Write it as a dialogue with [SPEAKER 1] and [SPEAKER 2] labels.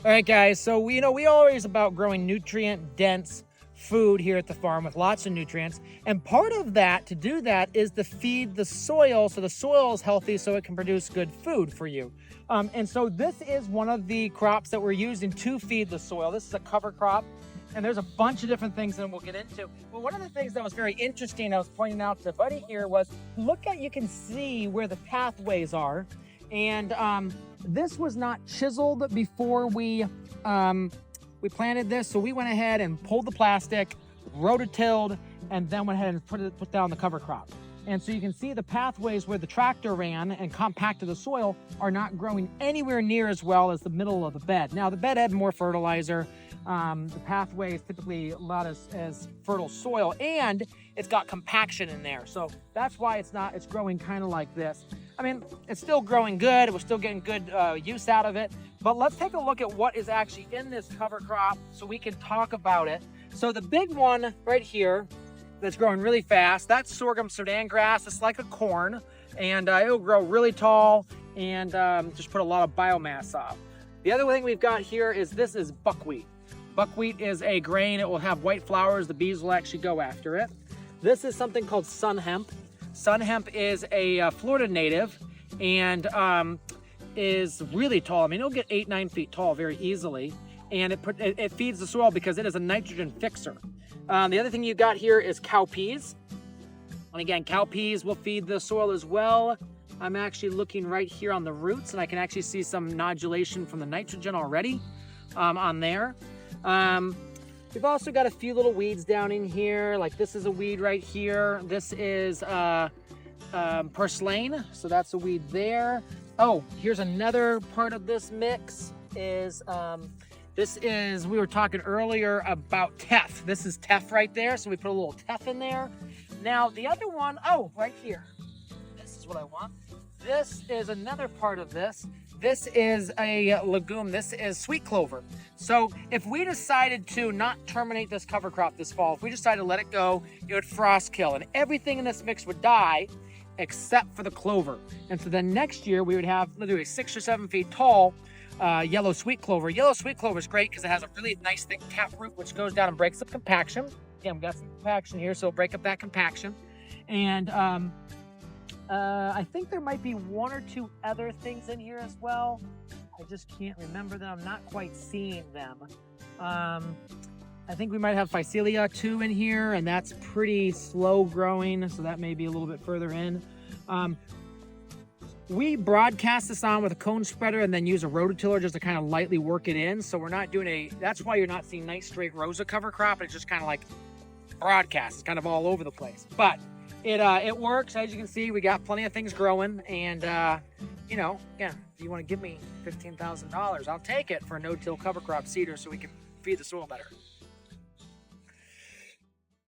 [SPEAKER 1] All right, guys, so we always about growing nutrient-dense food here at the farm with lots of nutrients. And part of that, to do that, is to feed the soil so the soil is healthy so it can produce good food for you. And so this is one of the crops that we're using to feed the soil. This is a cover crop, and there's a bunch of different things that we'll get into. But one of the things that was very interesting, I was pointing out to Buddy here, was you can see where the pathways are. And this was not chiseled before we planted this, so we went ahead and pulled the plastic, rototilled, and then went ahead and put down the cover crop. And so you can see the pathways where the tractor ran and compacted the soil are not growing anywhere near as well as the middle of the bed. Now the bed had more fertilizer. The pathway is typically not as fertile soil, and it's got compaction in there. So that's why it's growing kind of like this. I mean, it's still growing good. We're still getting good use out of it. But let's take a look at what is actually in this cover crop so we can talk about it. So the big one right here that's growing really fast, that's sorghum Sudan grass. It's like a corn, and it'll grow really tall and just put a lot of biomass off. The other thing we've got here is this is buckwheat. Buckwheat is a grain. It will have white flowers. The bees will actually go after it. This is something called sun hemp. Sun hemp is a Florida native and is really tall. I mean, it'll get 8-9 feet tall very easily, and it feeds the soil because it is a nitrogen fixer. The other thing you got here is cowpeas, and again, cowpeas will feed the soil as well. I'm actually looking right here on the roots, and I can actually see some nodulation from the nitrogen already on there. We've also got a few little weeds down in here, like this is a weed right here. This is purslane, so that's a weed there. Oh, here's another part of this mix is we were talking earlier about teff. This is teff right there, so we put a little teff in there. Now the other one, oh, right here, this is what I want. This is another part of this. This is a legume. This is sweet clover. So if we decided to not terminate this cover crop this fall, if we decided to let it go, it would frost kill, and everything in this mix would die except for the clover. And so then next year we would have literally 6 or 7 feet tall yellow sweet clover. Yellow sweet clover is great because it has a really nice thick tap root which goes down and breaks up compaction. Again, we've got some compaction here, so it'll break up that compaction. And I think there might be 1 or 2 other things in here as well. I just can't remember them. I'm not quite seeing them. I think we might have Phycelia too in here, and that's pretty slow growing, so that may be a little bit further in. We broadcast this on with a cone spreader and then use a rototiller just to kind of lightly work it in. So we're not doing that's why you're not seeing nice straight rows of cover crop. It's just kind of like broadcast. It's kind of all over the place. But it works. As you can see, we got plenty of things growing, and again, if you want to give me $15,000, I'll take it for a no-till cover crop cedar so we can feed the soil better.